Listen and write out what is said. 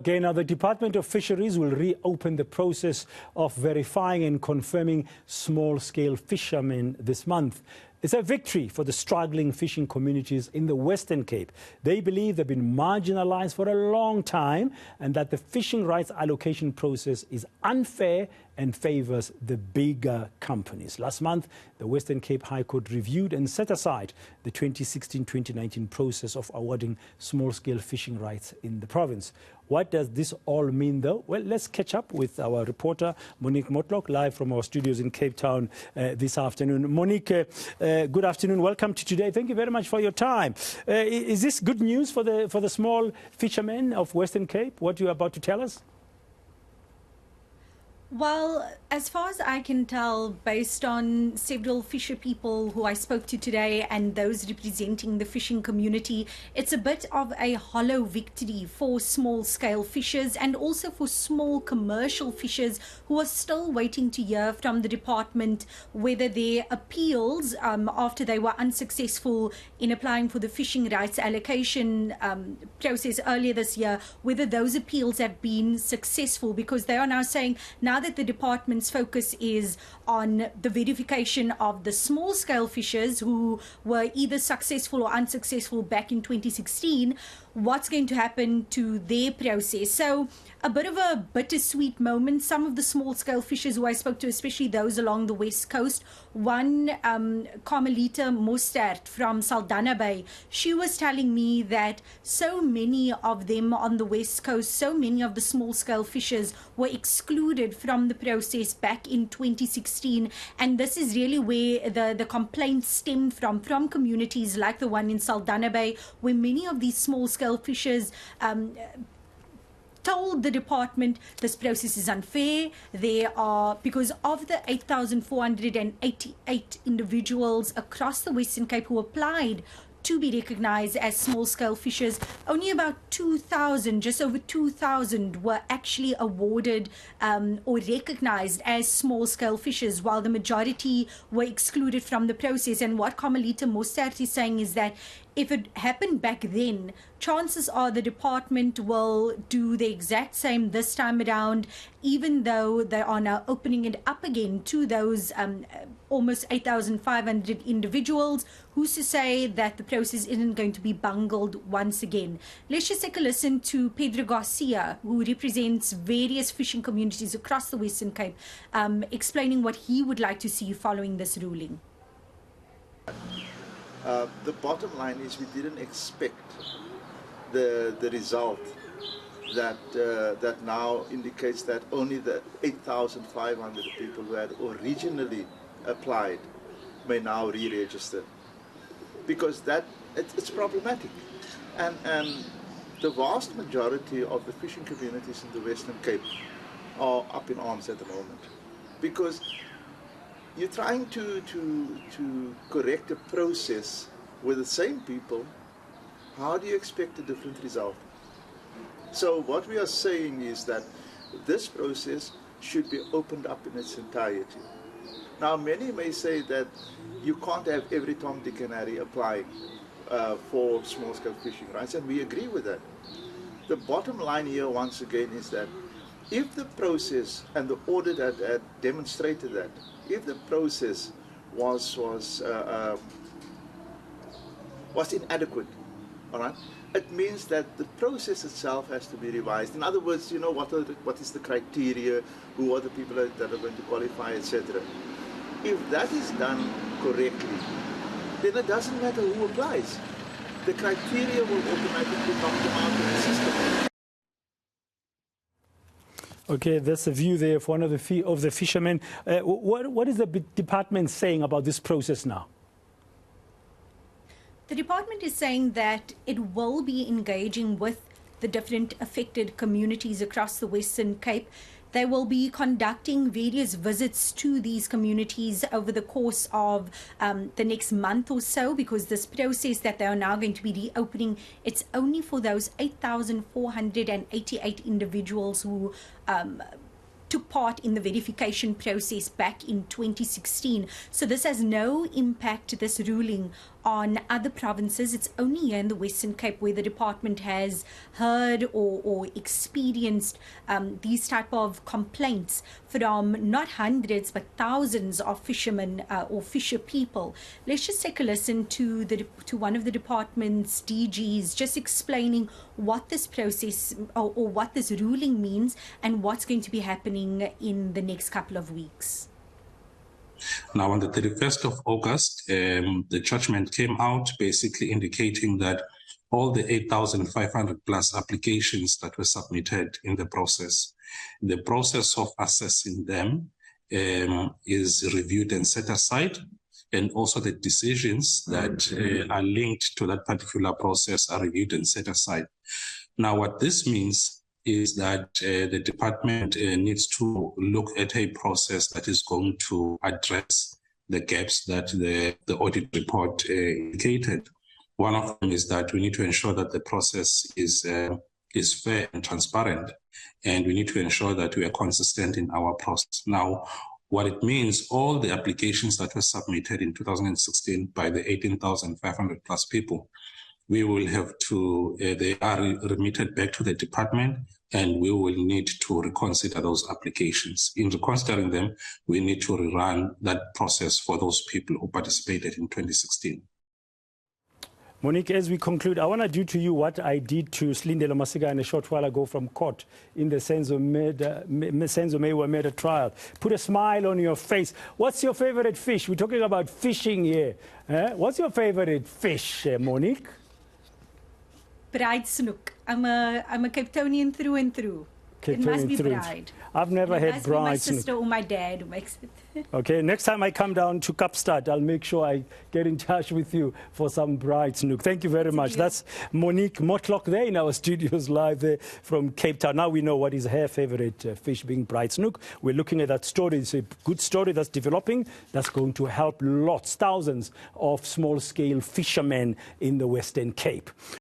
Okay, now the Department of Fisheries will reopen the process of verifying and confirming small-scale fishermen this month. It's a victory for the struggling fishing communities in the Western Cape. They believe they've been marginalized for a long time and that the fishing rights allocation process is unfair and favors the bigger companies. Last month, the Western Cape High Court reviewed and set aside the 2016-2019 process of awarding small-scale fishing rights in the province. What does this all mean, though? Well, let's catch up with our reporter, Monique Mortlock, live from our studios in Cape Town this afternoon. Monique, good afternoon. Welcome to today. Thank you very much for your time. Is this good news for the small fishermen of Western Cape, what you're about to tell us? Well, as far as I can tell, based on several fisher people who I spoke to today and those representing the fishing community, it's a bit of a hollow victory for small-scale fishers and also for small commercial fishers who are still waiting to hear from the department whether their appeals after they were unsuccessful in applying for the fishing rights allocation process earlier this year, whether those appeals have been successful, because they are now saying now that the department's focus is on the verification of the small-scale fishers who were either successful or unsuccessful back in 2016, what's going to happen to their process. So a bit of a bittersweet moment. Some of the small-scale fishers who I spoke to, especially those along the west coast, one Carmelita Mostert from Saldanha Bay, she was telling me that so many of them on the west coast, so many of the small-scale fishers were excluded from the process back in 2016, and this is really where the complaints stem from communities like the one in Saldanha Bay, where many of these small-scale fishers told the department this process is unfair. There are, because of the 8,488 individuals across the Western Cape who applied to be recognized as small-scale fishers, only about 2,000, just over 2,000 were actually awarded or recognized as small-scale fishers, while the majority were excluded from the process. And what Carmelita Mostert is saying is that if it happened back then, chances are the department will do the exact same this time around, even though they are now opening it up again to those almost 8,500 individuals. Who's to say that the process isn't going to be bungled once again? Let's just take a listen to Pedro Garcia, who represents various fishing communities across the Western Cape, explaining what he would like to see following this ruling. The bottom line is we didn't expect the result that that now indicates that only the 8,500 people who had originally applied may now re-register, because it's problematic, and the vast majority of the fishing communities in the Western Cape are up in arms at the moment, because you're trying to correct a process with the same people. How do you expect a different result? So what we are saying is that this process should be opened up in its entirety. Now, many may say that you can't have every Tom, Dick and Harry applying for small-scale fishing rights, and we agree with that. The bottom line here, once again, is that if the process, and the audit had demonstrated that, if the process was inadequate, all right, it means that the process itself has to be revised. In other words, you know, what is the criteria, who are the people that are going to qualify, etc. If that is done correctly, then it doesn't matter who applies. The criteria will automatically knock them out of the system. Okay, that's a view there of one of the fishermen. What is the department saying about this process now? The department is saying that it will be engaging with the different affected communities across the Western Cape. They will be conducting various visits to these communities over the course of the next month or so, because this process that they are now going to be reopening, it's only for those 8,488 individuals who took part in the verification process back in 2016. So this has no impact, this ruling, on other provinces. It's only here in the Western Cape where the department has heard or experienced these type of complaints from not hundreds but thousands of fishermen or fisher people. Let's just take a listen to one of the department's DGs just explaining what this process or what this ruling means and what's going to be happening in the next couple of weeks. Now, on the 31st of August, the judgment came out basically indicating that all the 8,500 plus applications that were submitted in the process of assessing them is reviewed and set aside, and also the decisions that are linked to that particular process are reviewed and set aside. Now, what this means is that the department needs to look at a process that is going to address the gaps that the audit report indicated. One of them is that we need to ensure that the process is fair and transparent, and we need to ensure that we are consistent in our process. Now, what it means, all the applications that were submitted in 2016 by the 18,500 plus people, we will have to, they are remitted back to the department, and we will need to reconsider those applications. In reconsidering them, we need to rerun that process for those people who participated in 2016. Monique, as we conclude, I want to do to you what I did to Slindelo Masigane a short while ago from court in the Senzo Mewa murder trial. Put a smile on your face. What's your favorite fish? We're talking about fishing here. What's your favorite fish, Monique? Bride snook. I'm a Cape Townian through and through. It must be bride. I've never had bride. My sister or my dad who makes it. Okay, next time I come down to Kapstad, I'll make sure I get in touch with you for some bride snook. Thank you very much. That's Monique Mortlock there in our studios live there from Cape Town. Now we know what is her favorite fish, being bride snook. We're looking at that story. It's a good story that's developing that's going to help lots, thousands of small-scale fishermen in the Western Cape.